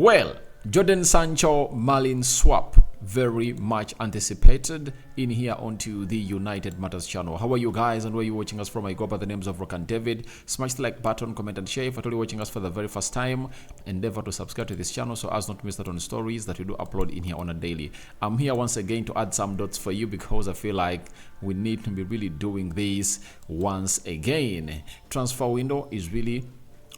Well, Jodan Sancho Malen swap, very much anticipated in here onto the United Matters channel. How are you guys and where are you watching us from? I go by the names of Rock and David. Smash the like button, comment and share. If you're watching us for the very first time, endeavor to subscribe to this channel so as not to miss out on stories that we do upload in here on a daily. I'm here once again to add some dots for you because I feel like we need to be really doing this once again. Transfer window is really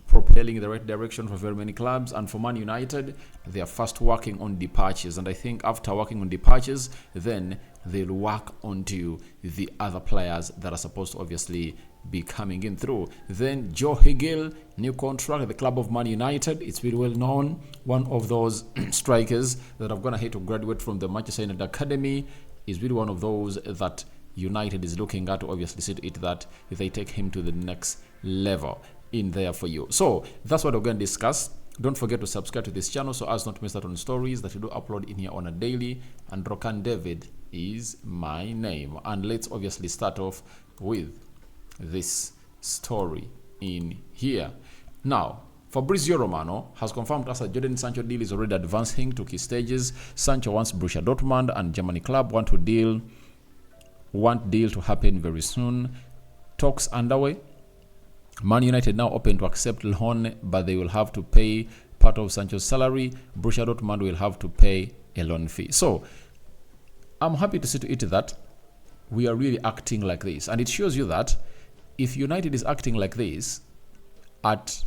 propelling in the right direction for very many clubs, and for Man United, they are first working on departures, and I think after working on departures, then they'll work onto the other players that are supposed to obviously be coming in through. Then Hugill, new contract at the club of Man United. It's really well known, one of those strikers that are gonna hate to graduate from the Manchester United academy. Is really one of those that United is looking at to obviously see to it that they take him to the next level in there for you. So that's what we're going to discuss. Don't forget to subscribe to this channel so as not to miss out on stories that we do upload in here on a daily. And Rock and David is my name. And let's obviously start off with this story in here. Now, Fabrizio Romano has confirmed us that Jodan Sancho deal is already advancing to key stages. Sancho wants Borussia Dortmund and Germany club want deal to happen very soon. Talks underway. Man United now open to accept loan, but they will have to pay part of Sancho's salary. Borussia Dortmund will have to pay a loan fee. So I'm happy to see to it that we are really acting like this. And it shows you that if United is acting like this at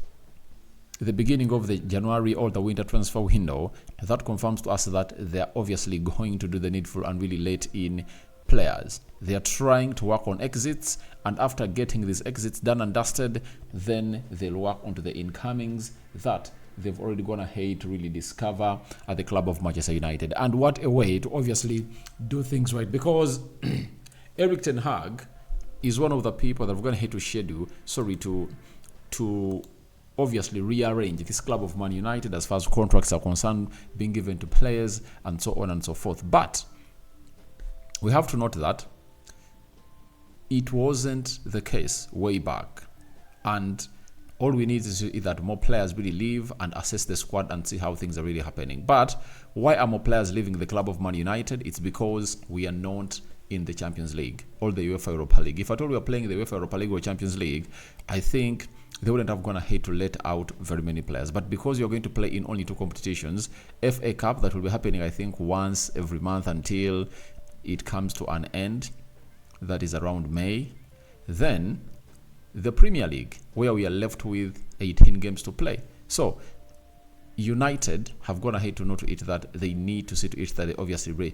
the beginning of the January or the winter transfer window, that confirms to us that they're obviously going to do the needful and really let in players. They are trying to work on exits, and after getting these exits done and dusted, then they'll work onto the incomings that they've already gone ahead to really discover at the club of Manchester United. And what a way to obviously do things right, because Erik ten Hag is one of the people that we're going to hate to schedule, to obviously rearrange this club of Man United as far as contracts are concerned, being given to players and so on and so forth. But we have to note that it wasn't the case way back, and all we need is that more players really leave and assess the squad and see how things are really happening. But why are more players leaving the club of Man United? It's because we are not in the Champions League or the UEFA Europa League. If at all we were playing the UEFA Europa League or Champions League, I think they wouldn't have gone ahead to let out very many players. But because you're going to play in only two competitions, FA Cup, that will be happening I think once every month until it comes to an end, that is around May. Then the Premier League, where we are left with 18 games to play. So United have gone ahead to note to it that they need to see to it that they obviously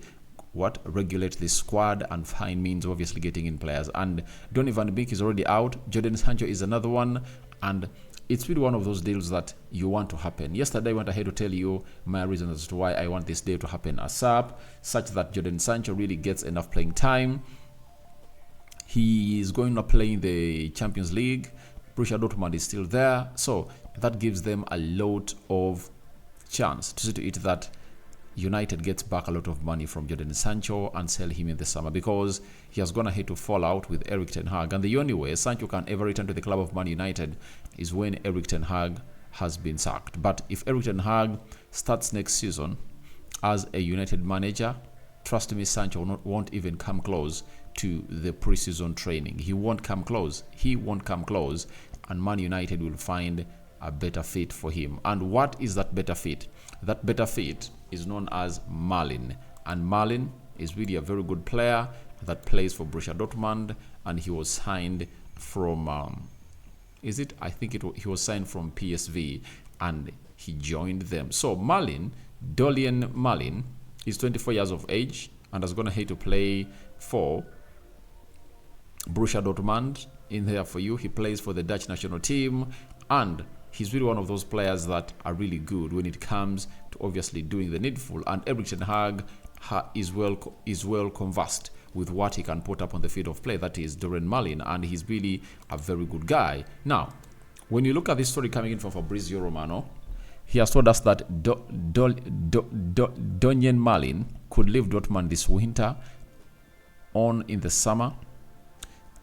regulate the squad and find means of obviously getting in players. And Donny van de Beek is already out. Jodan Sancho is another one, and it's really one of those deals that you want to happen. Yesterday I went ahead to tell you my reasons as to why I want this deal to happen ASAP, such that Jodan Sancho really gets enough playing time. He is going to play in the Champions League. Borussia Dortmund is still there, so that gives them a lot of chance to see to it that United gets back a lot of money from Jodan Sancho and sell him in the summer, because he has gone ahead to fall out with Erik ten Hag. And the only way Sancho can ever return to the club of Man United is when Erik ten Hag has been sacked. But if Erik ten Hag starts next season as a United manager, trust me, Sancho won't even come close to the preseason training. He won't come close. And Man United will find a better fit for him. And what is that better fit? That better fit is known as Malen. And Malen is really a very good player that plays for Borussia Dortmund, and he was signed from he was signed from PSV, and he joined them. So Donyell Malen is 24 years of age and has gone ahead to play for Borussia Dortmund in there for you. He plays for the Dutch national team, and he's really one of those players that are really good when it comes to obviously doing the needful. And Erik ten Hag is well conversed with what he can put up on the field of play. That is Donyell Malen, and he's really a very good guy. Now, when you look at this story coming in from Fabrizio Romano, he has told us that Donyell Malen could leave Dortmund this winter on in the summer.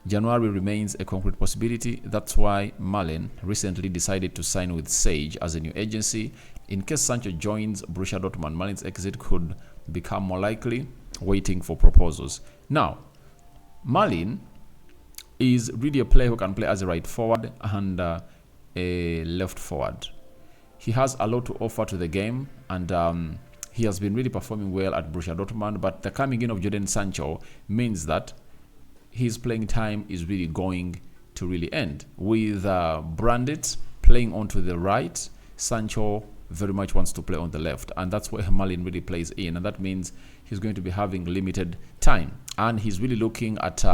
January remains a concrete possibility. That's why Malen recently decided to sign with Sage as a new agency. In case Sancho joins Borussia Dortmund, Malen's exit could become more likely, waiting for proposals. Now, Malen is really a player who can play as a right forward and a left forward. He has a lot to offer to the game, and he has been really performing well at Borussia Dortmund, but the coming in of Jodan Sancho means that his playing time is really going to really end. With Brandit playing onto the right, Sancho very much wants to play on the left, and that's where Malen really plays in, and that means he's going to be having limited time, and he's really looking at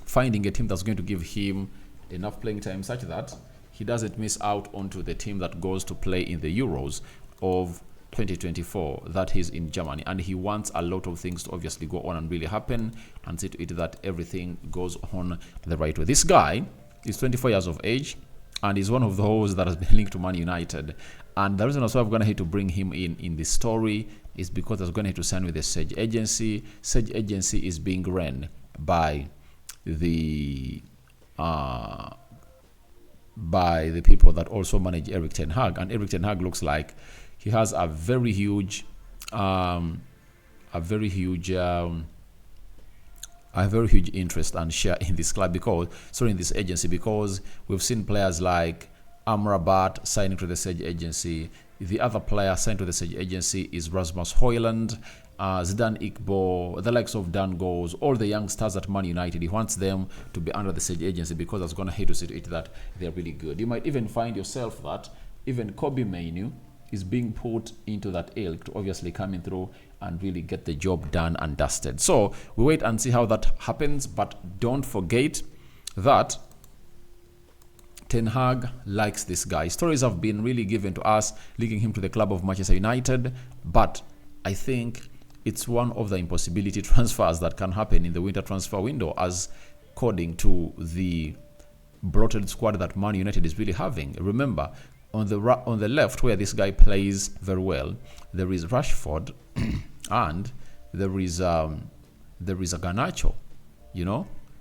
finding a team that's going to give him enough playing time such that he doesn't miss out onto the team that goes to play in the Euros of 2024, that is in Germany, and he wants a lot of things to obviously go on and really happen, and see to it that everything goes on the right way. This guy is 24 years of age, and is one of those that has been linked to Man United, and the reason also I'm going to have to bring him in this story is because I'm going to have to sign with the Sage Agency. Sage Agency is being run by the people that also manage Erik ten Hag, and Erik ten Hag looks like he has a very huge interest and share in this club, in this agency, because we've seen players like Amrabat signing to the Sage Agency. The other player signed to the Sage Agency is Rasmus Højlund, Zidane Iqbal, the likes of Dan Goes, all the young stars at Man United. He wants them to be under the Sage Agency because that's going to hate to see to it that they're really good. You might even find yourself that even Kobe Mainoo is being put into that ilk to obviously come in through and really get the job done and dusted. So we wait and see how that happens, but don't forget that Ten Hag likes this guy. Stories have been really given to us linking him to the club of Manchester United, but I think it's one of the impossibility transfers that can happen in the winter transfer window, as according to the bloated squad that Man United is really having. Remember, on the left, where this guy plays very well, there is Rashford and there is a Garnacho,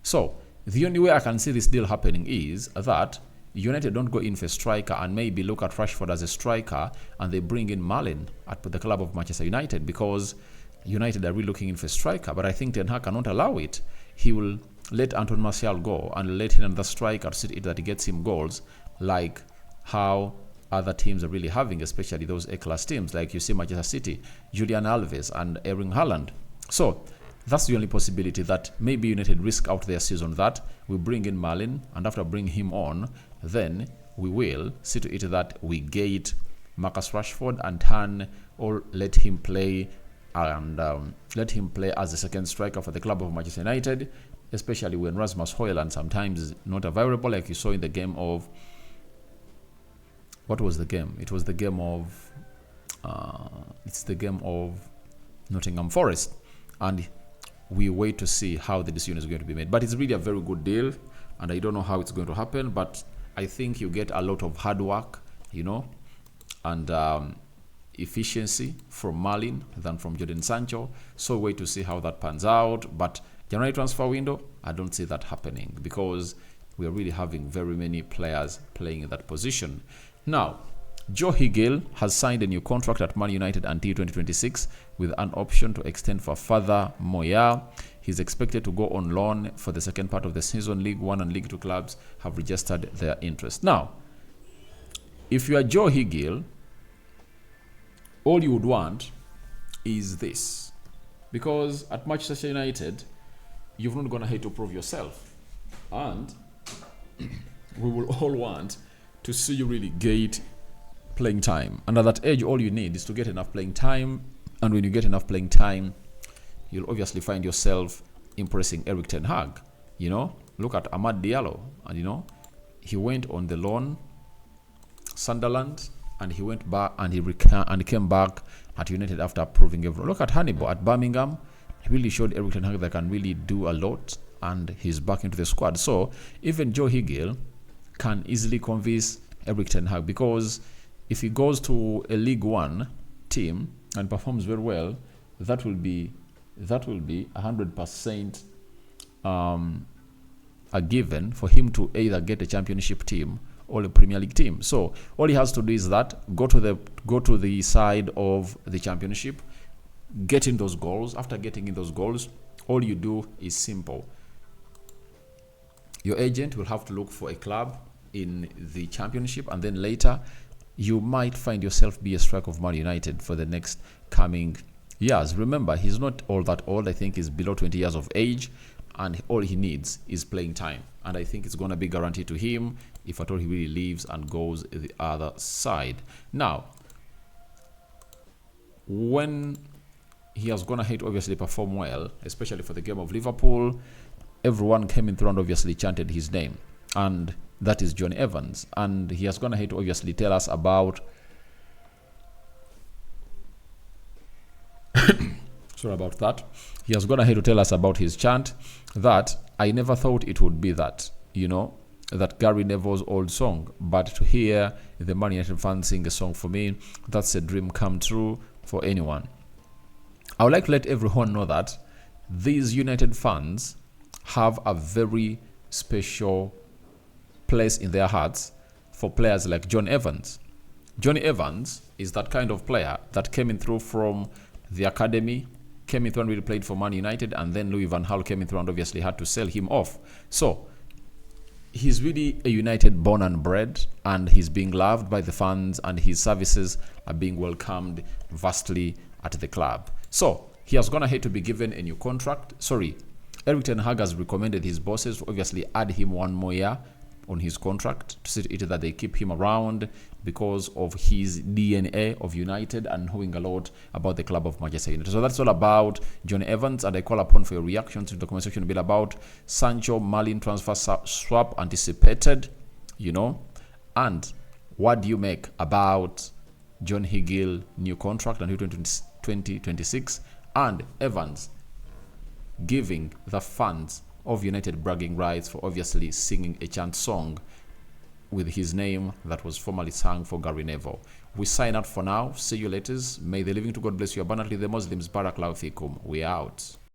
So the only way I can see this deal happening is that United don't go in for a striker and maybe look at Rashford as a striker, and they bring in Malen at the club of Manchester United, because United are really looking in for a striker. But I think Ten Hag cannot allow it. He will let Anton Martial go and let him another striker to see it that he gets him goals, like how other teams are really having, especially those A-class teams, like you see Manchester City, Julian Alves and Erling Haaland. So that's the only possibility, that maybe United risk out their season, that we bring in Malen, and after bringing him on, then we will see to it that we gate Marcus Rashford and turn or let him play as a second striker for the club of Manchester United, especially when Rasmus Højlund sometimes is not available, like you saw in the game of... What was the game? It was the game of... it's the game of Nottingham Forest. And we wait to see how the decision is going to be made. But it's really a very good deal, and I don't know how it's going to happen, but I think you get a lot of hard work, and efficiency from Malen than from Jodan Sancho. So wait to see how that pans out. But January transfer window, I don't see that happening, because we are really having very many players playing in that position. Now, Hugill has signed a new contract at Man United until 2026 with an option to extend for further more year. He's expected to go on loan for the second part of the season. League One and League Two clubs have registered their interest. Now, if you are Hugill, all you would want is this, because at Manchester United, you've not gone ahead to prove yourself, and we will all want to see you really get playing time. And at that age, all you need is to get enough playing time, and when you get enough playing time, you'll obviously find yourself impressing Erik ten Hag. Look at Amad Diallo, and he went on the loan Sunderland, and he went back and he came back at United after proving everything. Look at Hannibal at Birmingham. He really showed Erik ten Hag that can really do a lot, and he's back into the squad. So even Hugill can easily convince Erik ten Hag, because if he goes to a League One team and performs very well, that will be 100% a given for him to either get a championship team or a Premier League team. So all he has to do is that go to the side of the Championship, get in those goals. After getting in those goals, all you do is simple. Your agent will have to look for a club in the Championship, and then later you might find yourself be a striker of Man United for the next coming years. Remember, he's not all that old. I think he's below 20 years of age, and all he needs is playing time. And I think it's going to be guaranteed to him if at all he really leaves and goes the other side. Now, when he has gone ahead to obviously perform well, especially for the game of Liverpool, everyone came in through and obviously chanted his name, and that is Jonny Evans. And he has gone ahead to obviously tell us about sorry about that. He has gone ahead to tell us about his chant that I never thought it would be that, that Gary Neville's old song, but to hear the Man United fans sing a song for me, that's a dream come true for anyone. I would like to let everyone know that these United fans have a very special place in their hearts for players like Jonny Evans. Jonny Evans is that kind of player that came in through from the academy, came in through and really played for Man United, and then Louis van Gaal came in through and obviously had to sell him off. So he's really a United born and bred, and he's being loved by the fans, and his services are being welcomed vastly at the club. So he has gone ahead to be given a new contract. Erik ten Hag has recommended his bosses to obviously add him one more year on his contract to see to it that they keep him around because of his DNA of United and knowing a lot about the club of Manchester United. So that's all about Jonny Evans, and I call upon for your reaction to the comment section a bit about Sancho Malen transfer swap anticipated, and what do you make about John Hugill new contract until 2026, and Evans giving the fans of United bragging rights for obviously singing a chant song with his name that was formerly sung for Gary Neville. We sign out for now. See you later. May the living to God bless you abundantly. The Muslims, Barakallahu fikum. We out.